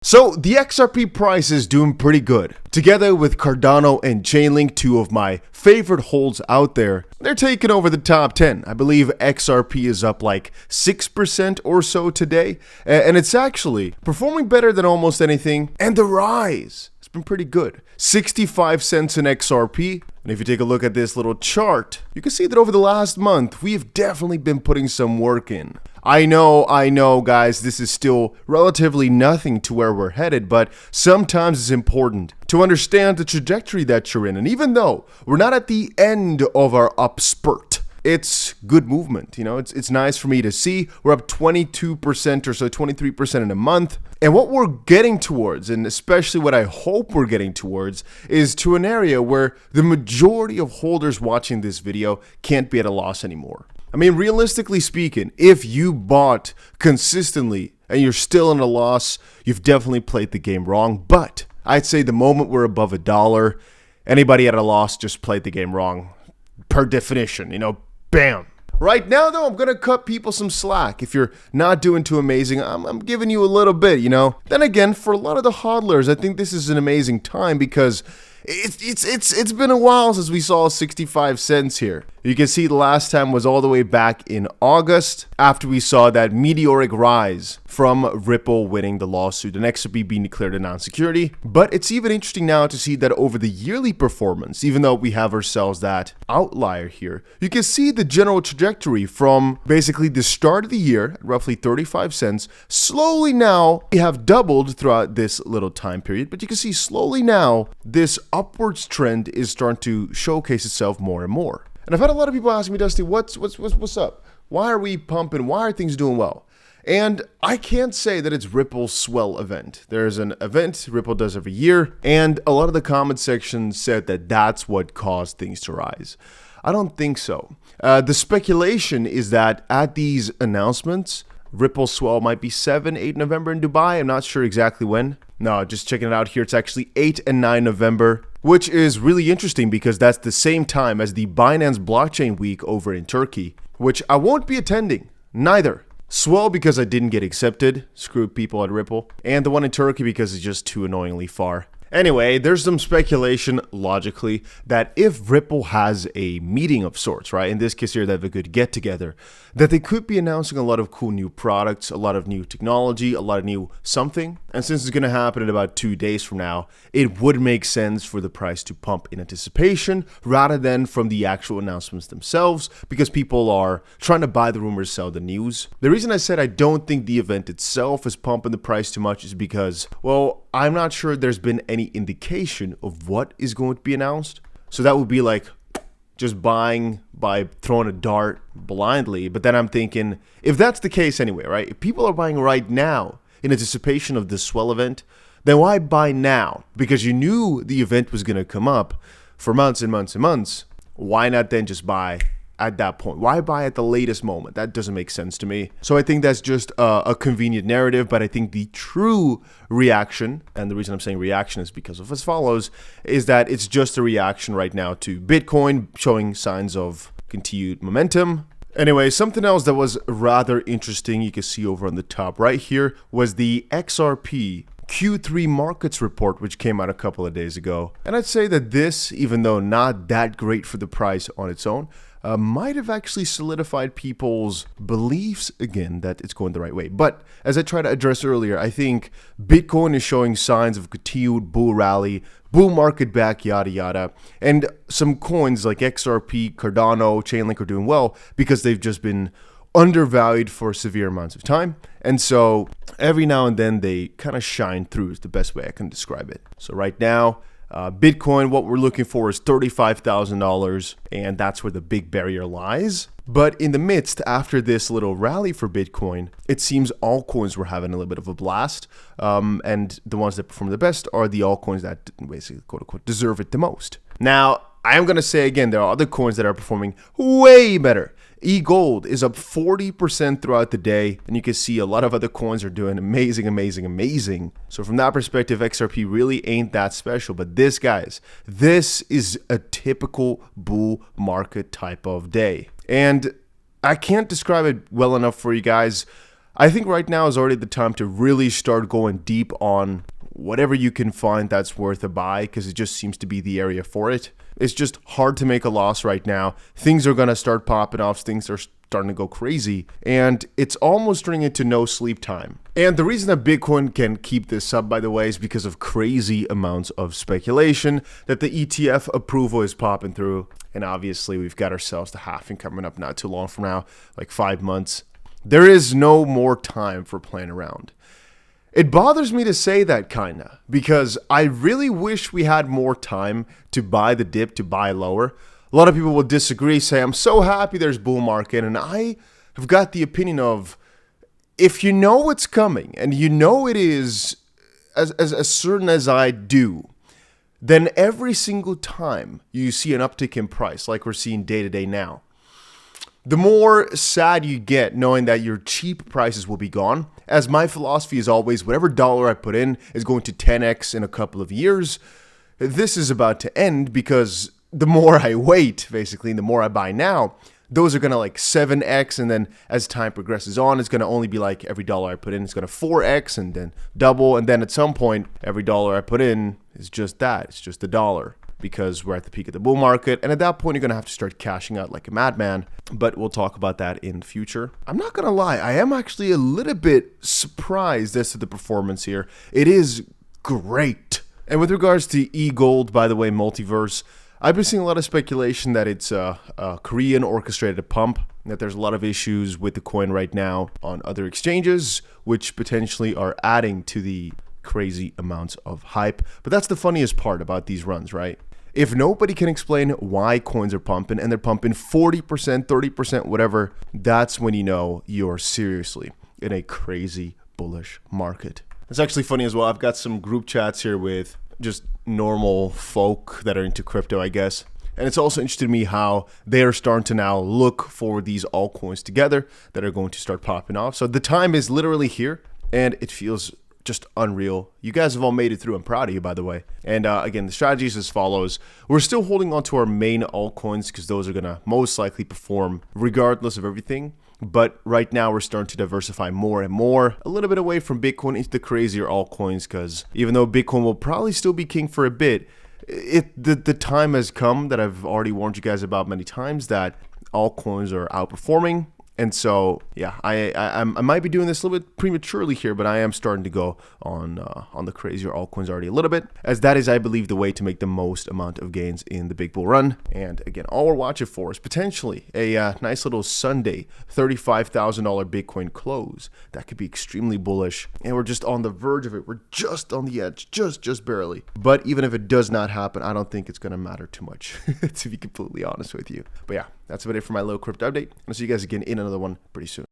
So the XRP price is doing pretty good. Together with Cardano and Chainlink, two of my favorite holds out there, they're taking over the top 10. I believe XRP is up like 6% or so today, and it's actually performing better than almost anything. And the rise has been pretty good. 65 cents in XRP. And if you take a look at this little chart, you can see that over the last month, we've definitely been putting some work in. I know, guys, this is still relatively nothing to where we're headed, but sometimes it's important to understand the trajectory that you're in. And even though we're not at the end of our up spurt, it's good movement. You know, it's nice for me to see. We're up 22% or so, 23% in a month. And what we're getting towards, and especially what I hope we're getting towards, is to an area where the majority of holders watching this video can't be at a loss anymore. I mean, realistically speaking, if you bought consistently and you're still in a loss, you've definitely played the game wrong. But I'd say the moment we're above $1, anybody at a loss just played the game wrong. Per definition, you know, bam. Right now, though, I'm going to cut people some slack. If you're not doing too amazing, I'm giving you a little bit, you know. Then again, for a lot of the hodlers, I think this is an amazing time because it's been a while since we saw 65 cents here. You can see the last time was all the way back in August after we saw that meteoric rise from Ripple winning the lawsuit and XRP being declared a non-security. But it's even interesting now to see that over the yearly performance, even though we have ourselves that outlier here, you can see the general trajectory from basically the start of the year at roughly 35 cents. Slowly now, we have doubled throughout this little time period, but you can see slowly now, this upwards trend is starting to showcase itself more and more. And I've had a lot of people asking me, Dusty, what's up? Why are we pumping? Why are things doing well? And I can't say that it's Ripple's swell event. There's an event Ripple does every year, and a lot of the comment section said that that's what caused things to rise. I don't think so. The speculation is that at these announcements, Ripple's swell might be 7-8 November in Dubai. I'm not sure exactly when. No, just checking it out here. It's actually 8 and 9 November, which is really interesting because that's the same time as the Binance Blockchain Week over in Turkey, which I won't be attending. Neither. Swell because I didn't get accepted. Screw people at Ripple. And the one in Turkey because it's just too annoyingly far. Anyway, there's some speculation, logically, that if Ripple has a meeting of sorts, right, in this case here, they have a good get-together, that they could be announcing a lot of cool new products, a lot of new technology, a lot of new something. And since it's going to happen in about 2 days from now, it would make sense for the price to pump in anticipation rather than from the actual announcements themselves, because people are trying to buy the rumors, sell the news. The reason I said I don't think the event itself is pumping the price too much is because, well, I'm not sure there's been any indication of what is going to be announced. So that would be like just buying by throwing a dart blindly. But then I'm thinking, if that's the case anyway, right? If people are buying right now in anticipation of this swell event, then why buy now? Because you knew the event was going to come up for months and months and months. Why not then just buy at that point? Why buy at the latest moment? That doesn't make sense to me. So I think that's just a convenient narrative, but I think the true reaction, and the reason I'm saying reaction is because of as follows, is that it's just a reaction right now to Bitcoin showing signs of continued momentum. Anyway, something else that was rather interesting, you can see over on the top right here, was the XRP Q3 markets report, which came out a couple of days ago. And I'd say that this, even though not that great for the price on its own, might have actually solidified people's beliefs again that it's going the right way. But as I tried to address earlier, I think Bitcoin is showing signs of a continued bull rally, bull market back, yada yada. And some coins like XRP, Cardano, Chainlink are doing well because they've just been undervalued for severe amounts of time. And so every now and then they kind of shine through is the best way I can describe it. So right now, Bitcoin, what we're looking for is $35,000, and that's where the big barrier lies. But in the midst, after this little rally for Bitcoin, it seems altcoins were having a little bit of a blast. And the ones that perform the best are the altcoins that basically, quote unquote, deserve it the most. Now, I'm going to say again, there are other coins that are performing way better. eGold is up 40% throughout the day, and you can see a lot of other coins are doing amazing, amazing, amazing. So from that perspective, XRP really ain't that special. But this, guys, this is a typical bull market type of day. And I can't describe it well enough for you guys. I think right now is already the time to really start going deep on whatever you can find that's worth a buy, because it just seems to be the area for it. It's just hard to make a loss right now. Things are going to start popping off. Things are starting to go crazy, and it's almost turning into no sleep time. And the reason that Bitcoin can keep this up, by the way, is because of crazy amounts of speculation that the ETF approval is popping through. And obviously, we've got ourselves the halving coming up not too long from now, like 5 months. There is no more time for playing around. It bothers me to say that, kinda, because I really wish we had more time to buy the dip, to buy lower. A lot of people will disagree, say, I'm so happy there's bull market, and I have got the opinion of, if you know what's coming, and you know it is as certain as I do, then every single time you see an uptick in price, like we're seeing day to day now, the more sad you get knowing that your cheap prices will be gone. As my philosophy is always, whatever dollar I put in is going to 10x in a couple of years. This is about to end because the more I wait, basically, the more I buy now, those are going to like 7x, and then as time progresses on, it's going to only be like every dollar I put in is going to 4x and then double, and then at some point, every dollar I put in is just that. It's just $1 because we're at the peak of the bull market, and at that point, you're going to have to start cashing out like a madman, but we'll talk about that in the future. I'm not going to lie, I am actually a little bit surprised as to the performance here. It is great. And with regards to 𝗕𝗁𝗏, by the way, multiverse, I've been seeing a lot of speculation that it's a Korean orchestrated pump, that there's a lot of issues with the coin right now on other exchanges, which potentially are adding to the crazy amounts of hype. But that's the funniest part about these runs, right? If nobody can explain why coins are pumping, and they're pumping 40%, 30%, whatever, that's when you know you're seriously in a crazy bullish market. It's actually funny as well. I've got some group chats here with just normal folk that are into crypto, I guess. And it's also interesting to me how they are starting to now look for these altcoins together that are going to start popping off. So the time is literally here, and it feels just unreal. You guys have all made it through. I'm proud of you, by the way. And again, the strategy is as follows. We're still holding on to our main altcoins because those are going to most likely perform regardless of everything. But right now, we're starting to diversify more and more, a little bit away from Bitcoin into the crazier altcoins, because even though Bitcoin will probably still be king for a bit, the time has come that I've already warned you guys about many times that altcoins are outperforming. And so, yeah, I might be doing this a little bit prematurely here, but I am starting to go on the crazier altcoins already a little bit, as that is, I believe, the way to make the most amount of gains in the big bull run. And again, all we're watching for is potentially a nice little Sunday $35,000 Bitcoin close. That could be extremely bullish, and we're just on the verge of it. We're just on the edge, just barely. But even if it does not happen, I don't think it's going to matter too much, to be completely honest with you. But yeah, that's about it for my little crypto update. I'll see you guys again in another one pretty soon.